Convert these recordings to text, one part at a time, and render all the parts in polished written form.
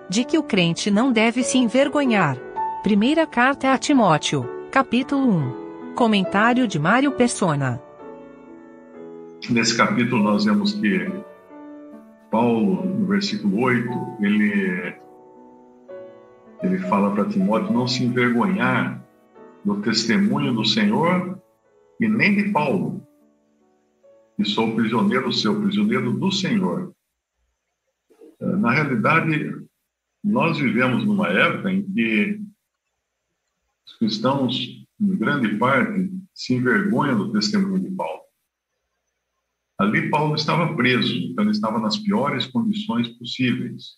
de que o crente não deve se envergonhar. Primeira carta a Timóteo, capítulo 1. Comentário de Mário Persona. Nesse capítulo nós vemos que Paulo, no versículo 8, ele fala para Timóteo não se envergonhar do testemunho do Senhor e nem de Paulo, que sou prisioneiro seu, prisioneiro do Senhor. Na realidade, nós vivemos numa época em que os cristãos, em grande parte, se envergonham do testemunho de Paulo. Ali Paulo estava preso, então ele estava nas piores condições possíveis.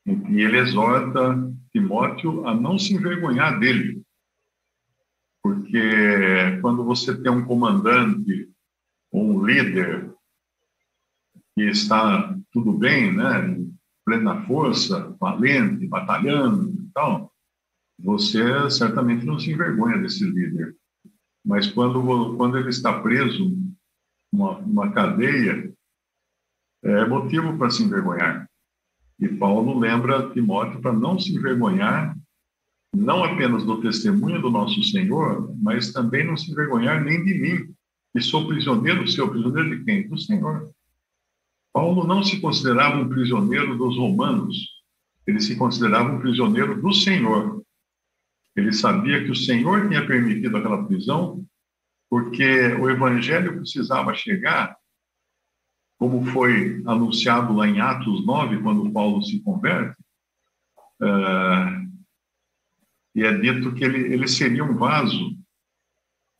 E ele exorta Timóteo a não se envergonhar dele. Porque quando você tem um comandante ou um líder que está tudo bem, né, em plena força, valente, batalhando e tal, você certamente não se envergonha desse líder. Mas quando ele está preso numa cadeia, é motivo para se envergonhar. E Paulo lembra Timóteo para não se envergonhar, não apenas do testemunho do nosso Senhor, mas também não se envergonhar nem de mim, que sou prisioneiro seu. Prisioneiro de quem? Do Senhor. Paulo não se considerava um prisioneiro dos romanos, ele se considerava um prisioneiro do Senhor. Ele sabia que o Senhor tinha permitido aquela prisão, porque o evangelho precisava chegar, como foi anunciado lá em Atos 9, quando Paulo se converte, e é dito que ele seria um vaso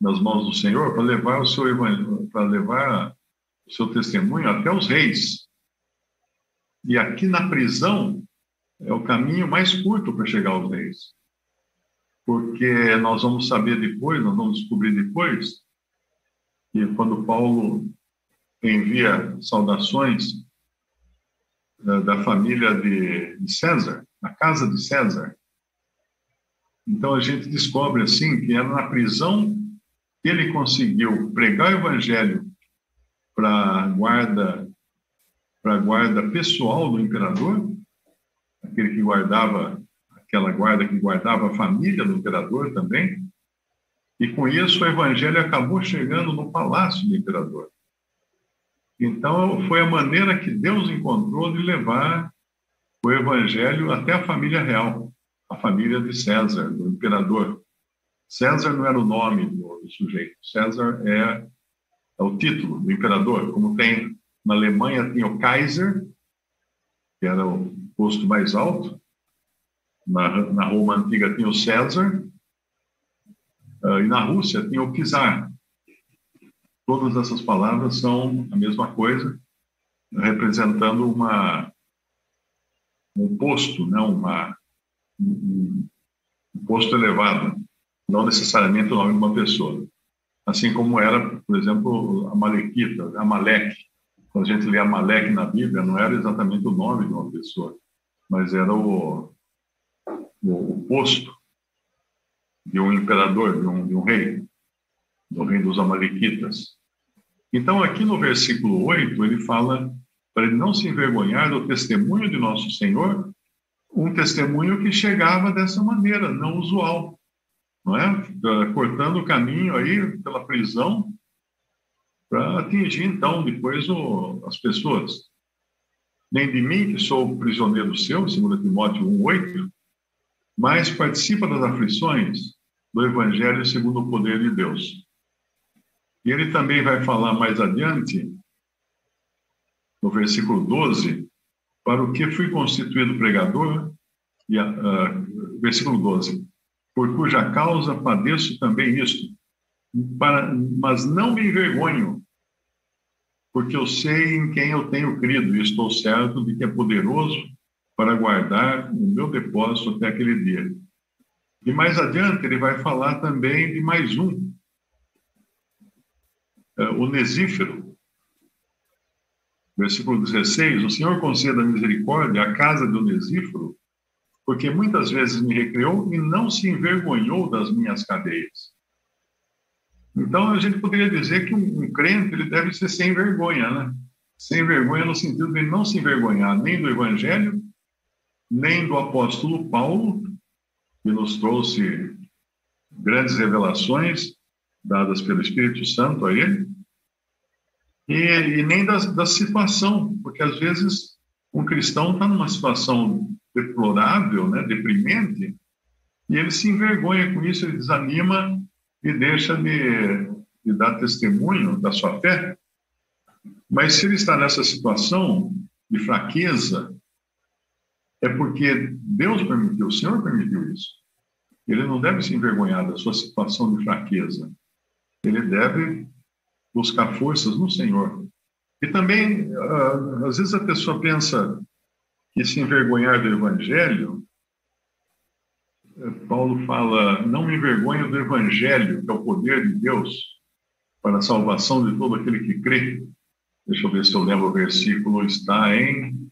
nas mãos do Senhor para levar o seu evangelho, para levar o seu testemunho até os reis. E aqui na prisão é o caminho mais curto para chegar aos reis. Porque nós vamos saber depois, nós vamos descobrir depois, que quando Paulo envia saudações da família de César, na casa de César, então a gente descobre assim que era na prisão que ele conseguiu pregar o evangelho para a guarda pessoal do imperador, aquele que guardava, aquela guarda que guardava a família do imperador também, e com isso o evangelho acabou chegando no palácio do imperador. Então foi a maneira que Deus encontrou de levar o evangelho até a família real, a família de César, do imperador. César não era o nome do sujeito, César é o título do imperador, como tem na Alemanha tinha o Kaiser, que era o posto mais alto, na Roma antiga tinha o César, e na Rússia tinha o Czar. Todas essas palavras são a mesma coisa, representando um posto, né? Um posto elevado, não necessariamente o nome de uma pessoa. Assim como era, por exemplo, Amaleque. Quando a gente lê Amaleque na Bíblia, não era exatamente o nome de uma pessoa, mas era o posto de um imperador, de um rei, do rei dos Amalequitas. Então, aqui no versículo 8, ele fala para ele não se envergonhar do testemunho de nosso Senhor, um testemunho que chegava dessa maneira, não usual, não é? Cortando o caminho aí pela prisão para atingir, então, depois as pessoas. Nem de mim, que sou prisioneiro seu, 2 Timóteo 1,8, mas participa das aflições do Evangelho segundo o poder de Deus. E ele também vai falar mais adiante, no versículo 12, para o que fui constituído pregador, versículo 12, por cuja causa padeço também isto, mas não me envergonho, porque eu sei em quem eu tenho crido e estou certo de que é poderoso para guardar o meu depósito até aquele dia. E mais adiante ele vai falar também de mais um, o Nesífero. Versículo 16, o Senhor conceda misericórdia à casa do Nesífero, porque muitas vezes me recriou e não se envergonhou das minhas cadeias. Então, a gente poderia dizer que um crente ele deve ser sem vergonha, né? Sem vergonha no sentido de não se envergonhar nem do Evangelho nem do apóstolo Paulo, que nos trouxe grandes revelações dadas pelo Espírito Santo a ele, e nem da situação, porque às vezes um cristão está numa situação deplorável, né, deprimente, e ele se envergonha com isso, ele desanima e deixa de dar testemunho da sua fé. Mas se ele está nessa situação de fraqueza, é porque Deus permitiu, o Senhor permitiu isso. Ele não deve se envergonhar da sua situação de fraqueza. Ele deve buscar forças no Senhor. E também, às vezes a pessoa pensa que se envergonhar do Evangelho, Paulo fala, não me envergonho do Evangelho, que é o poder de Deus para a salvação de todo aquele que crê. Deixa eu ver se eu lembro o versículo, está em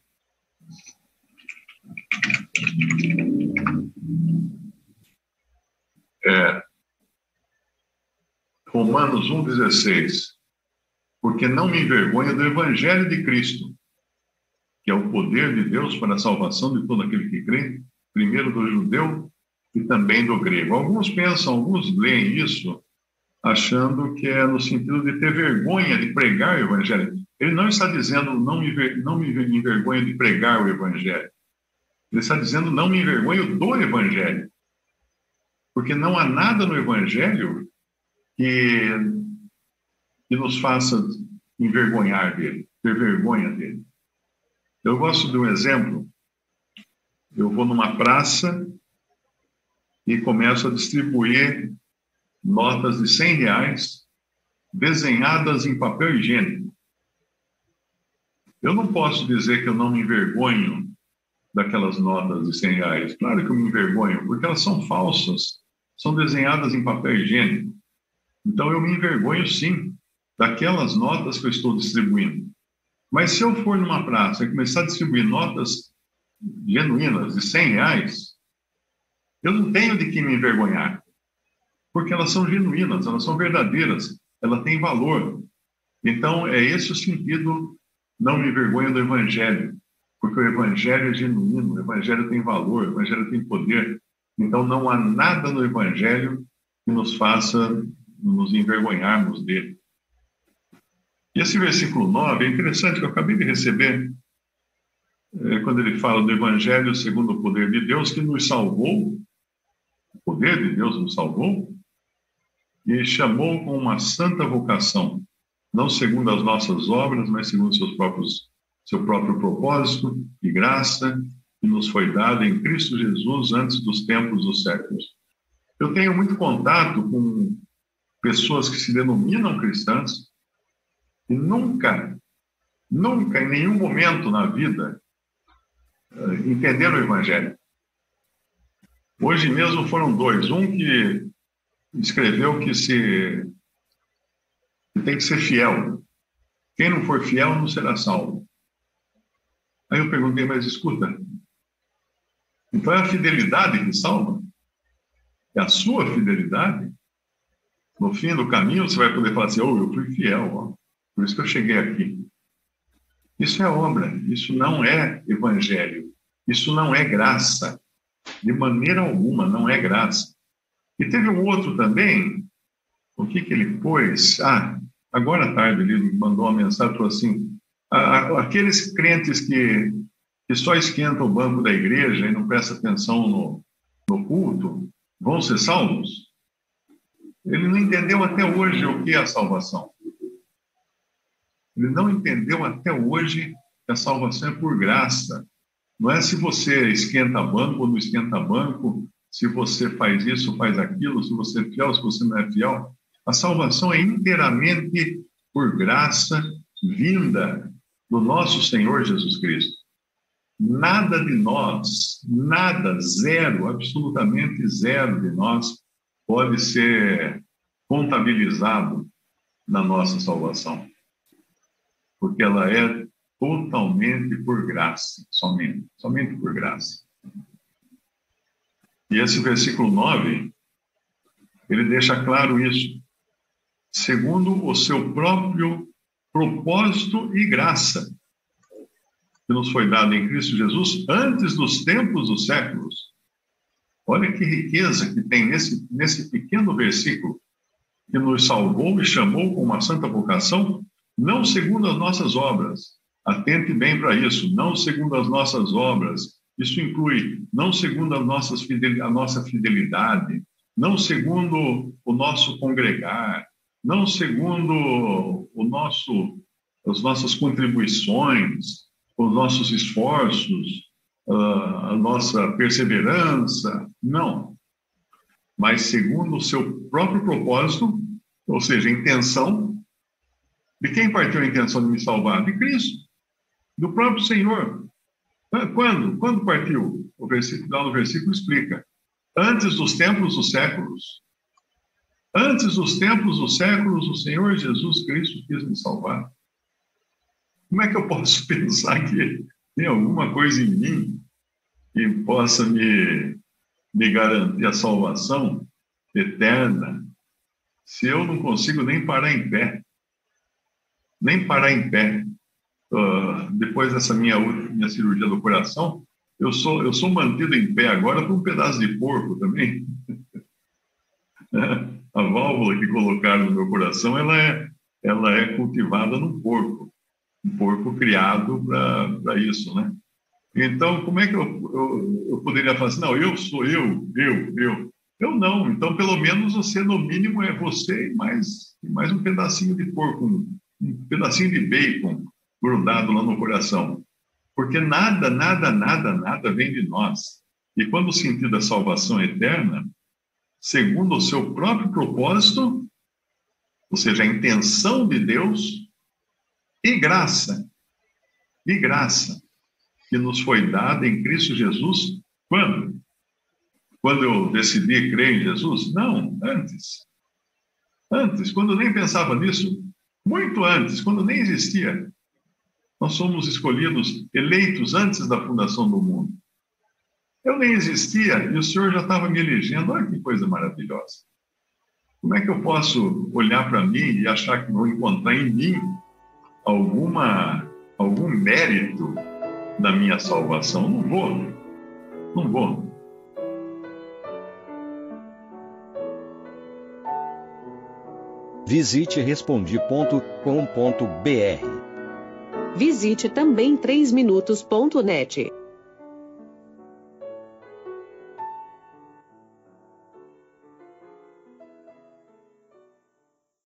Romanos 1,16. Porque não me envergonho do Evangelho de Cristo, que é o poder de Deus para a salvação de todo aquele que crê, primeiro do judeu e também do grego. Alguns leem isso achando que é no sentido de ter vergonha de pregar o Evangelho. Ele não está dizendo não me envergonho de pregar o Evangelho. Ele está dizendo não me envergonho do Evangelho. Porque não há nada no Evangelho que nos faça envergonhar dele, ter vergonha dele. Eu gosto de um exemplo. Eu vou numa praça e começo a distribuir notas de R$100 desenhadas em papel higiênico. Eu não posso dizer que eu não me envergonho daquelas notas de R$100. Claro que eu me envergonho, porque elas são falsas, são desenhadas em papel higiênico. Então eu me envergonho, sim, daquelas notas que eu estou distribuindo. Mas se eu for numa praça e começar a distribuir notas genuínas de R$100, eu não tenho de que me envergonhar, porque elas são genuínas, elas são verdadeiras, elas têm valor. Então, é esse o sentido, não me envergonho do Evangelho, porque o Evangelho é genuíno, o Evangelho tem valor, o Evangelho tem poder. Então, não há nada no Evangelho que nos faça nos envergonharmos dele. E esse versículo 9 é interessante, que eu acabei de receber, quando ele fala do Evangelho segundo o poder de Deus, que nos salvou, o poder de Deus nos salvou, e chamou com uma santa vocação, não segundo as nossas obras, mas segundo seu próprio propósito e graça, que nos foi dada em Cristo Jesus antes dos tempos dos séculos. Eu tenho muito contato com pessoas que se denominam cristãs e nunca, em nenhum momento na vida, entenderam o Evangelho. Hoje mesmo foram dois. Um que escreveu que tem que ser fiel. Quem não for fiel não será salvo. Aí eu perguntei, mas escuta, então é a fidelidade que salva? É a sua fidelidade? No fim do caminho você vai poder falar assim, eu fui fiel, por isso que eu cheguei aqui. Isso é obra, isso não é evangelho, isso não é graça. De maneira alguma, não é graça. E teve um outro também, o que ele pôs? Agora à tarde ele mandou uma mensagem, falou assim, aqueles crentes que só esquentam o banco da igreja e não prestam atenção no culto, vão ser salvos? Ele não entendeu até hoje o que é a salvação. Ele não entendeu até hoje que a salvação é por graça. Não é se você esquenta banco ou não esquenta banco, se você faz isso, faz aquilo, se você é fiel, se você não é fiel. A salvação é inteiramente por graça vinda do nosso Senhor Jesus Cristo. Nada de nós, nada, zero, absolutamente zero de nós pode ser contabilizado na nossa salvação. Porque ela é totalmente por graça, somente por graça. E esse versículo 9, ele deixa claro isso, segundo o seu próprio propósito e graça. que nos foi dado em Cristo Jesus antes dos tempos dos séculos. Olha que riqueza que tem nesse pequeno versículo, que nos salvou e chamou com uma santa vocação, não segundo as nossas obras. Atente bem para isso, não segundo as nossas obras. Isso inclui não segundo a nossa fidelidade, não segundo o nosso congregar, não segundo as nossas contribuições, os nossos esforços, a nossa perseverança, não. Mas segundo o seu próprio propósito, ou seja, a intenção. De quem partiu a intenção de me salvar? De Cristo, do próprio Senhor. Quando? Quando partiu? O versículo, lá no versículo explica. Antes dos tempos dos séculos. Antes dos tempos dos séculos, o Senhor Jesus Cristo quis me salvar. Como é que eu posso pensar que tem alguma coisa em mim que possa me garantir a salvação eterna, se eu não consigo nem parar em pé? Nem parar em pé. Depois dessa minha cirurgia do coração, eu sou mantido em pé agora por um pedaço de porco também. A válvula que colocaram no meu coração, ela é cultivada num porco. Um porco criado para isso, né? Então, como é que eu poderia falar assim? Não, eu sou eu. Eu não. Então, pelo menos você, no mínimo, é você e mais um pedacinho de porco, um pedacinho de bacon grudado lá no coração. Porque nada vem de nós. E quando o sentido da salvação eterna, segundo o seu próprio propósito, ou seja, a intenção de Deus, e graça, que nos foi dada em Cristo Jesus, quando? Quando eu decidi crer em Jesus? Não, antes. Antes, quando eu nem pensava nisso, muito antes, quando nem existia. Nós somos escolhidos, eleitos antes da fundação do mundo. Eu nem existia e o Senhor já estava me elegendo. Olha que coisa maravilhosa. Como é que eu posso olhar para mim e achar que vou encontrar em mim algum mérito da minha salvação? Não vou. Visite respondi.com.br. Visite também 3minutos.net.